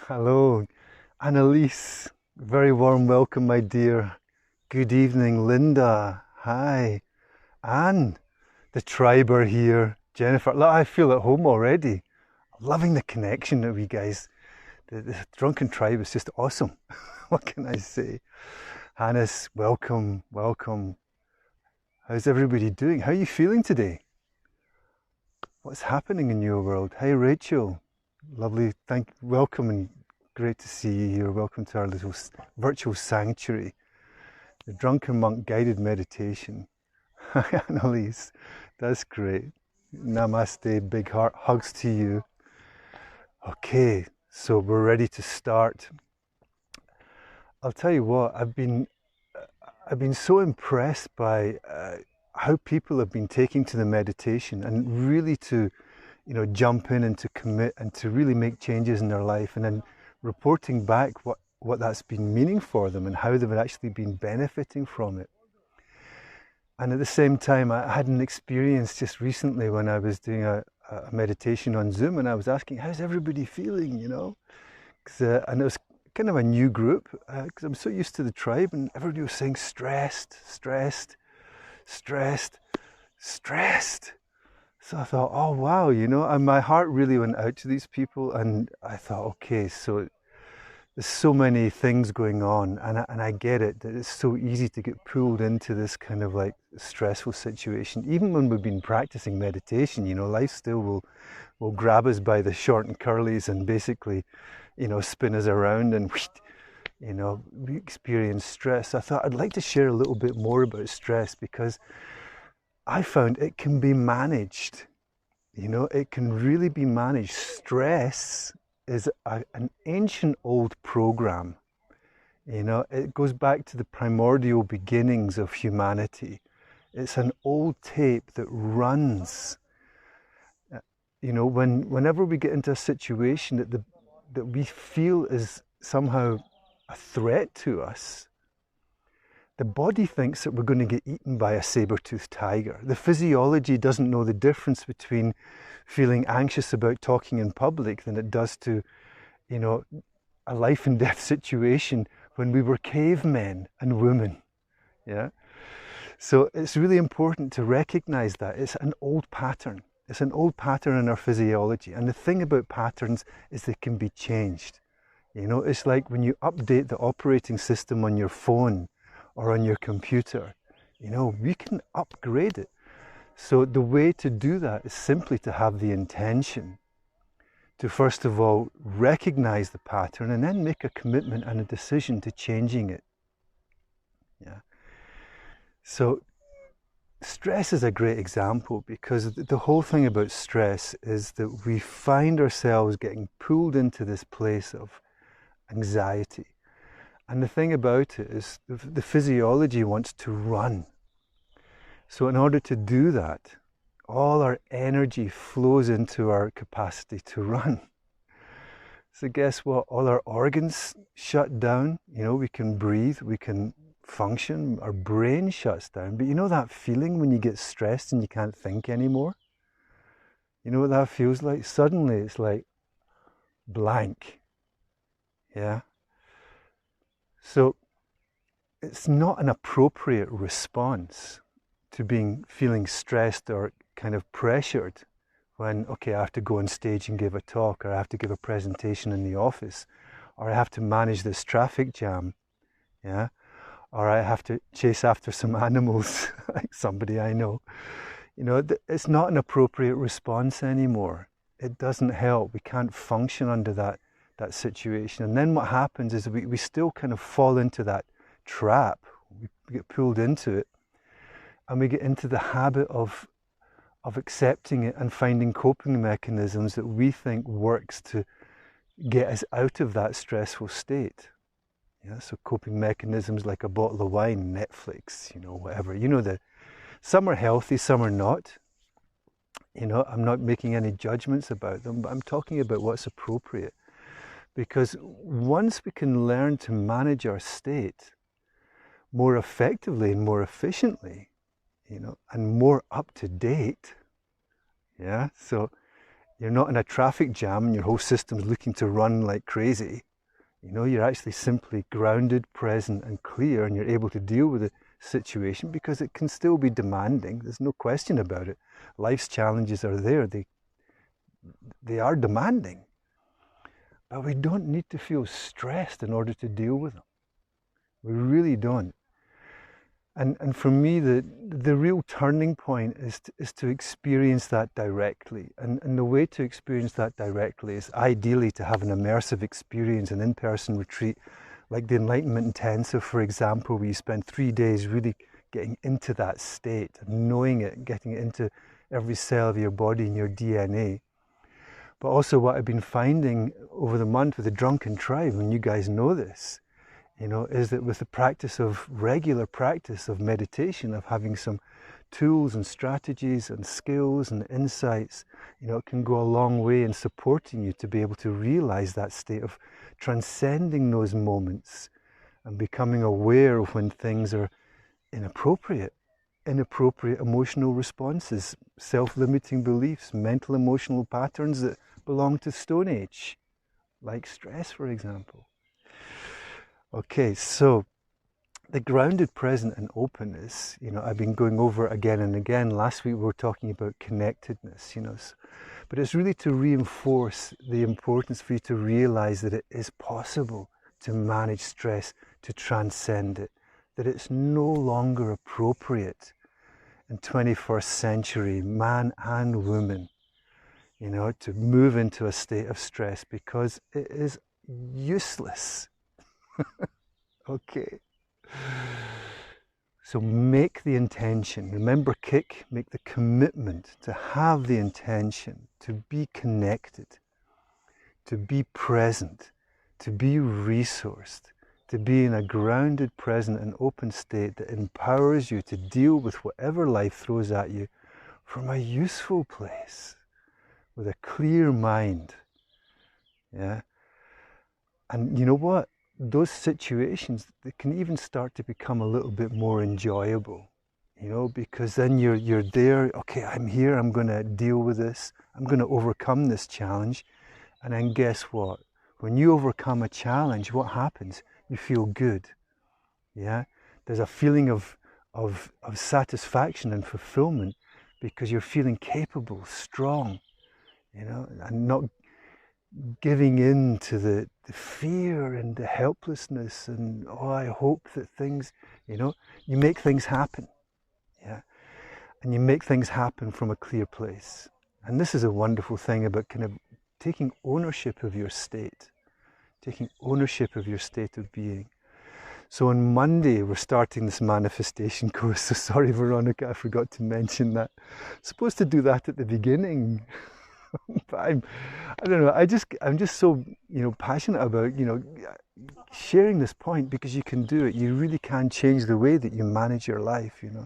Hello, Annalise. Very warm welcome, my dear. Good evening, Linda. Hi. Anne, the tribe are here. Jennifer, look, I feel at home already. Loving the connection that we guys, the Drunken tribe is just awesome. What can I say? Hannes, welcome, welcome. How's everybody doing? How are you feeling today? What's happening in your world? Hi, Rachel. Lovely, welcome and great to see you here. Welcome to our little virtual sanctuary, the Drunken Monk guided meditation. Hi, Annalise. That's great. Namaste, big heart hugs to you. Okay, so we're ready to start. I'll tell you what, I've been so impressed by how people have been taking to the meditation and really to jump in and to commit and to really make changes in their life, and then reporting back what that's been meaning for them and how they've actually been benefiting from it. And at the same time, I had an experience just recently when I was doing a meditation on Zoom, and I was asking, how's everybody feeling, and it was kind of a new group, because I'm so used to the tribe, and everybody was saying stressed, stressed, stressed, stressed. So I thought, oh wow, and my heart really went out to these people, and I thought, okay, so there's so many things going on, and I get it, that it's so easy to get pulled into this kind of like stressful situation. Even when we've been practicing meditation, life still will grab us by the short and curlies and basically, spin us around, and we experience stress. I thought I'd like to share a little bit more about stress, because I found it can be managed. It can really be managed. Stress is an ancient old program. It goes back to the primordial beginnings of humanity. It's an old tape that runs. Whenever we get into a situation that we feel is somehow a threat to us, the body thinks that we're going to get eaten by a saber-toothed tiger. The physiology doesn't know the difference between feeling anxious about talking in public than it does to, a life and death situation when we were cavemen and women. Yeah. So it's really important to recognize that it's an old pattern. It's an old pattern in our physiology. And the thing about patterns is they can be changed. It's like when you update the operating system on your phone or on your computer, we can upgrade it. So the way to do that is simply to have the intention to, first of all, recognize the pattern and then make a commitment and a decision to changing it. Yeah. So stress is a great example, because the whole thing about stress is that we find ourselves getting pulled into this place of anxiety. And the thing about it is the physiology wants to run. So in order to do that, all our energy flows into our capacity to run. So guess what? All our organs shut down. We can breathe, we can function, our brain shuts down. But that feeling when you get stressed and you can't think anymore? You know what that feels like? Suddenly it's like blank. Yeah? So it's not an appropriate response to feeling stressed or kind of pressured when, okay, I have to go on stage and give a talk, or I have to give a presentation in the office, or I have to manage this traffic jam, yeah, or I have to chase after some animals, like somebody I know. It's not an appropriate response anymore. It doesn't help. We can't function under that situation. And then what happens is we still kind of fall into that trap. We get pulled into it, and we get into the habit of accepting it and finding coping mechanisms that we think works to get us out of that stressful state. Yeah, so coping mechanisms like a bottle of wine, Netflix, whatever. Some are healthy, some are not. I'm not making any judgments about them, but I'm talking about what's appropriate. Because once we can learn to manage our state more effectively and more efficiently, and more up to date, yeah, so You're not in a traffic jam and your whole system's looking to run like crazy. You know, you're actually simply grounded, present and clear, and you're able to deal with the situation because it can still be demanding. There's no question about it. Life's challenges are there. They are demanding. But we don't need to feel stressed in order to deal with them. We really don't. And for me, the real turning point is to experience that directly. And the way to experience that directly is ideally to have an immersive experience, an in-person retreat, like the Enlightenment Intensive, for example, where you spend 3 days really getting into that state, knowing it, getting it into every cell of your body and your DNA. But also what I've been finding over the month with the Drunken tribe, and you guys know this, you know, is that with the regular practice of meditation, of having some tools and strategies and skills and insights, you know, it can go a long way in supporting you to be able to realize that state of transcending those moments and becoming aware of when things are inappropriate emotional responses, self-limiting beliefs, mental emotional patterns that belong to Stone Age, like stress, for example. Okay, so the grounded, present and openness, you know, I've been going over again and again. Last week we were talking about connectedness, you know, but it's really to reinforce the importance for you to realize that it is possible to manage stress, to transcend it, that it's no longer appropriate in 21st century man and woman, you know, to move into a state of stress because it is useless. Okay. So make the intention. Remember, make the commitment to have the intention to be connected, to be present, to be resourced, to be in a grounded, present and open state that empowers you to deal with whatever life throws at you from a useful place, with a clear mind. Yeah. And you know what? Those situations, they can even start to become a little bit more enjoyable, you know, because then you're there, okay, I'm here, I'm going to deal with this, I'm going to overcome this challenge. And then guess what? When you overcome a challenge, what happens? You feel good. Yeah, there's a feeling of satisfaction and fulfillment because you're feeling capable, strong, you know, and not giving in to the fear and the helplessness and, oh, I hope that things, you know, you make things happen. Yeah, and you make things happen from a clear place. And this is a wonderful thing about kind of taking ownership of your state, taking ownership of your state of being. So on Monday, we're starting this manifestation course. So sorry, Veronica, I forgot to mention that. I'm supposed to do that at the beginning. But I don't know, I'm just so, you know, passionate about, you know, sharing this point because you can do it. You really can change the way that you manage your life, you know.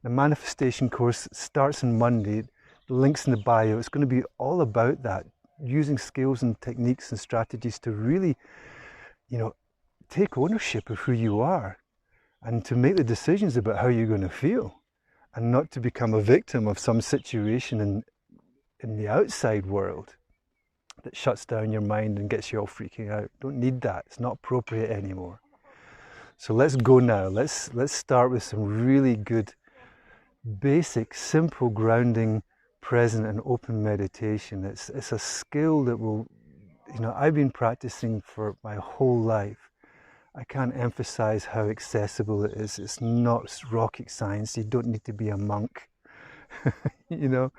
The manifestation course starts on Monday. The link's in the bio. It's going to be all about that, using skills and techniques and strategies to really, you know, take ownership of who you are and to make the decisions about how you're going to feel and not to become a victim of some situation in the outside world that shuts down your mind and gets you all freaking out. Don't need that. It's not appropriate anymore. So let's go now. Let's start with some really good, basic, simple grounding, present and open meditation. It's a skill that will, you know, I've been practicing for my whole life. I can't emphasize how accessible it is. It's not rocket science. You don't need to be a monk. You know,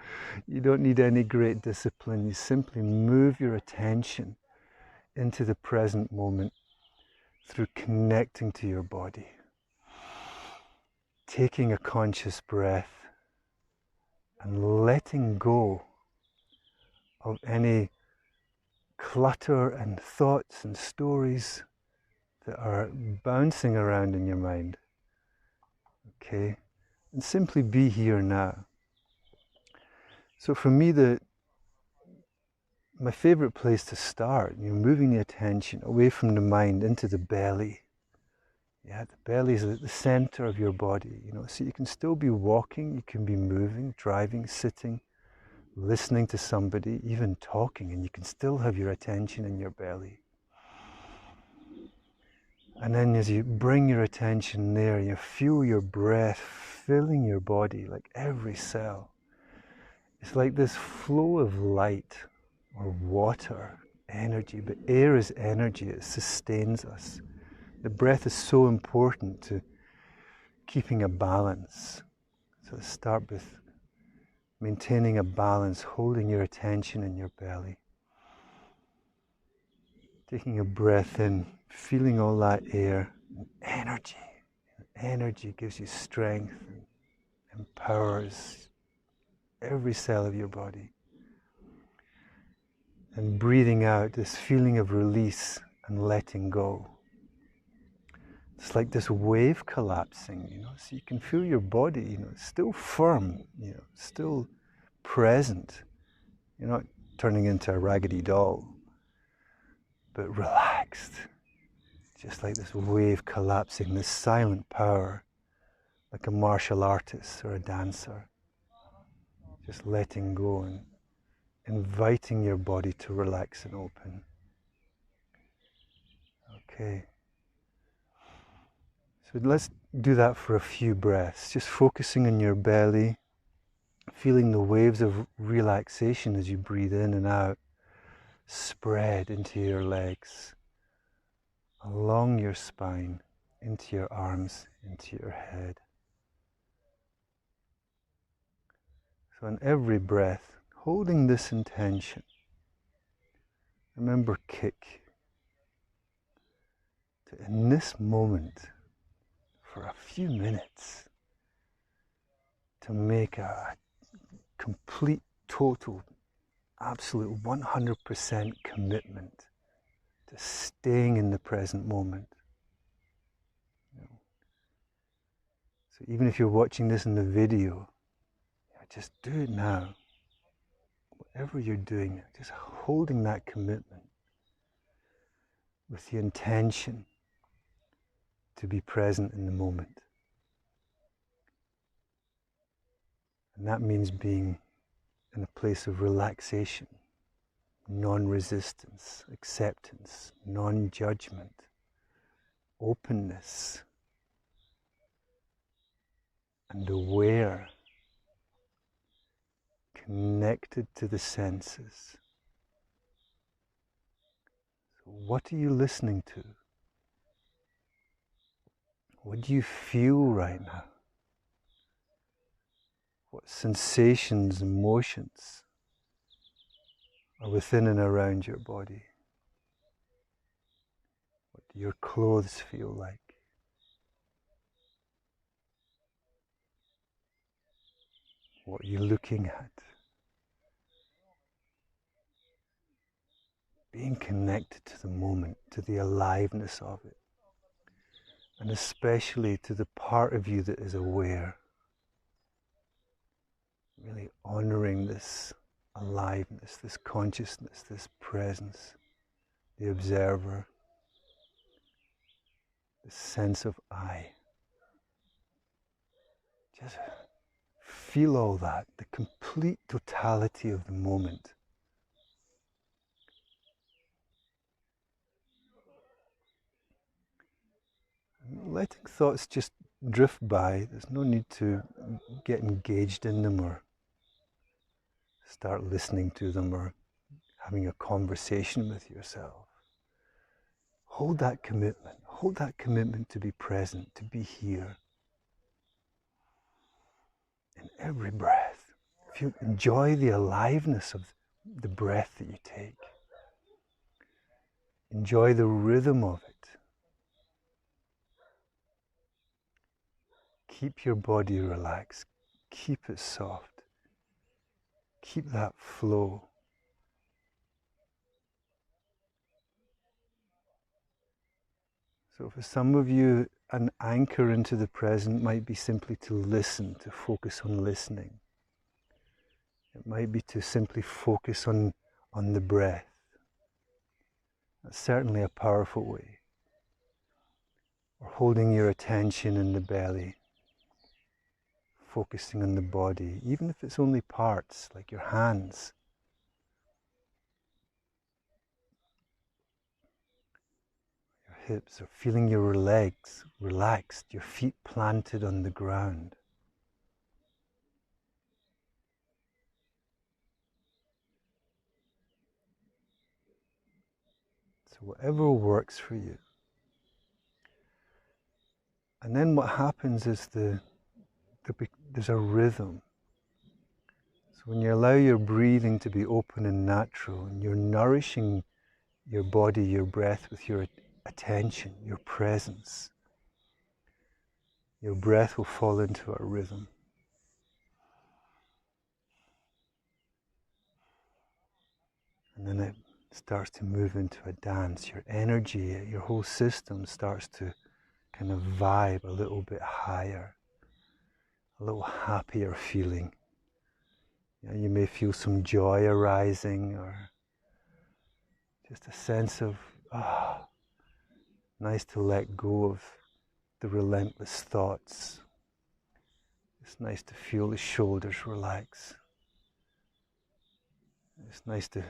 you don't need any great discipline. You simply move your attention into the present moment through connecting to your body, taking a conscious breath and letting go of any clutter and thoughts and stories that are bouncing around in your mind. Okay, and simply be here now. So for me, my favorite place to start, you know, moving the attention away from the mind into the belly. Yeah, the belly is at the center of your body, you know, so you can still be walking, you can be moving, driving, sitting, listening to somebody, even talking, and you can still have your attention in your belly. And then as you bring your attention there, you feel your breath filling your body, like every cell. It's like this flow of light or water, energy, but air is energy, it sustains us. The breath is so important to keeping a balance. So let's start with maintaining a balance, holding your attention in your belly. Taking a breath in, feeling all that air, and energy. Energy gives you strength and empowers every cell of your body. And breathing out, this feeling of release and letting go. It's like this wave collapsing, so you can feel your body, still firm, still present. You're not turning into a raggedy doll, but relaxed. Just like this wave collapsing, this silent power, like a martial artist or a dancer. Just letting go and inviting your body to relax and open. Okay. So let's do that for a few breaths, just focusing on your belly, feeling the waves of relaxation as you breathe in and out, spread into your legs, along your spine, into your arms, into your head. So on every breath, holding this intention, remember kick, to in this moment, for a few minutes, to make a complete, total, absolute 100% commitment to staying in the present moment. So even if you're watching this in the video, just do it now. Whatever you're doing, just holding that commitment with the intention to be present in the moment. And that means being in a place of relaxation, non-resistance, acceptance, non-judgment, openness, and aware, connected to the senses. So what are you listening to? What do you feel right now? What sensations, emotions are within and around your body? What do your clothes feel like? What are you looking at? Being connected to the moment, to the aliveness of it, and especially to the part of you that is aware. Really honoring this aliveness, this consciousness, this presence, the observer, the sense of I. Just feel all that, the complete totality of the moment. Letting thoughts just drift by, there's no need to get engaged in them or start listening to them or having a conversation with yourself. Hold that commitment to be present, to be here. In every breath, if you enjoy the aliveness of the breath that you take, enjoy the rhythm of it. Keep your body relaxed, keep it soft, keep that flow. So for some of you, an anchor into the present might be simply to listen, to focus on listening. It might be to simply focus on the breath. That's certainly a powerful way. Or holding your attention in the belly, focusing on the body, even if it's only parts, like your hands. Your hips, or feeling your legs relaxed, your feet planted on the ground. So whatever works for you. And then what happens is there's a rhythm. So when you allow your breathing to be open and natural, and you're nourishing your body, your breath with your attention, your presence, your breath will fall into a rhythm. And then it starts to move into a dance. Your energy, your whole system starts to kind of vibe a little bit higher, a little happier feeling. You may feel some joy arising, or just a sense of, nice to let go of the relentless thoughts. It's nice to feel the shoulders relax. It's nice to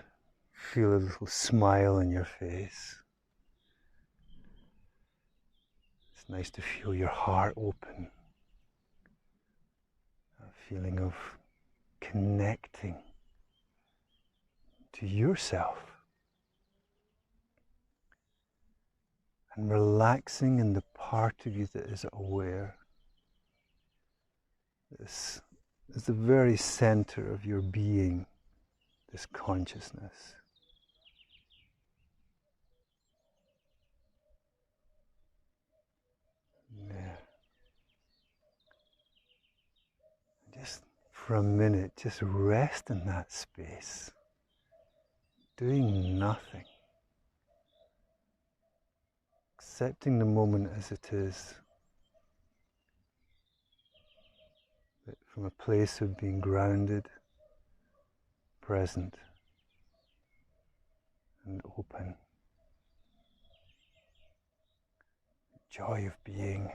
feel a little smile on your face. It's nice to feel your heart open. A feeling of connecting to yourself. And relaxing in the part of you that is aware. This is the very center of your being, this consciousness. Yeah. Just for a minute, just rest in that space, doing nothing. Accepting the moment as it is, but from a place of being grounded, present, and open. Joy of being.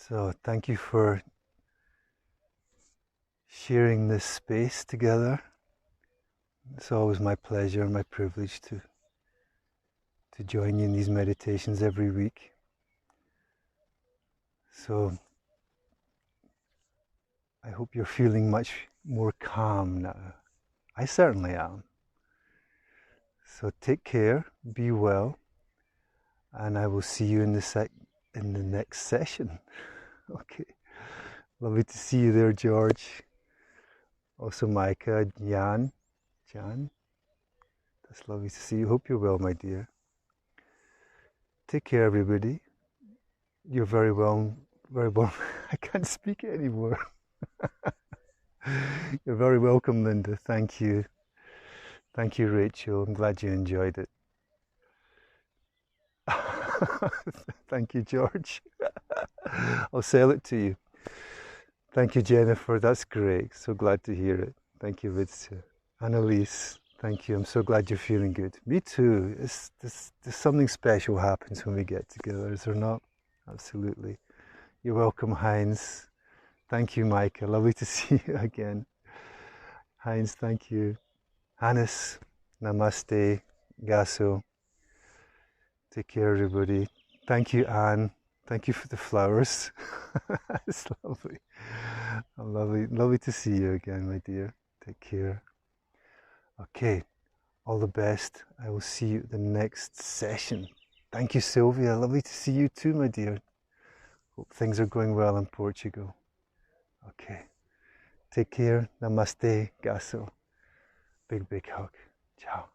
So thank you for sharing this space together. It's always my pleasure and my privilege to join you in these meditations every week. So I hope you're feeling much more calm now. I certainly am. So take care, be well, and I will see you in the next session. Okay. Lovely to see you there, George. Also Micah, Jan. That's lovely to see you. Hope you're well, my dear. Take care, everybody. You're very well. I can't speak anymore. You're very welcome, Linda. Thank you. Thank you, Rachel. I'm glad you enjoyed it. Thank you, George. I'll sell it to you. Thank you, Jennifer. That's great. So glad to hear it. Thank you, 𝑮𝒂𝒂𝒛𝒊𝒆. Annalise, thank you. I'm so glad you're feeling good. Me too. There's something special happens when we get together, is there not? Absolutely. You're welcome, Heinz. Thank you, Micah. Lovely to see you again. Heinz, thank you. Hannes, namaste, Gaso. Take care, everybody. Thank you, Anne. Thank you for the flowers. It's lovely. Lovely to see you again, my dear. Take care. Okay, all the best. I will see you at the next session. Thank you, Sylvia. Lovely to see you too, my dear. Hope things are going well in Portugal. Okay, take care. Namaste, Gaso. Big hug. Ciao.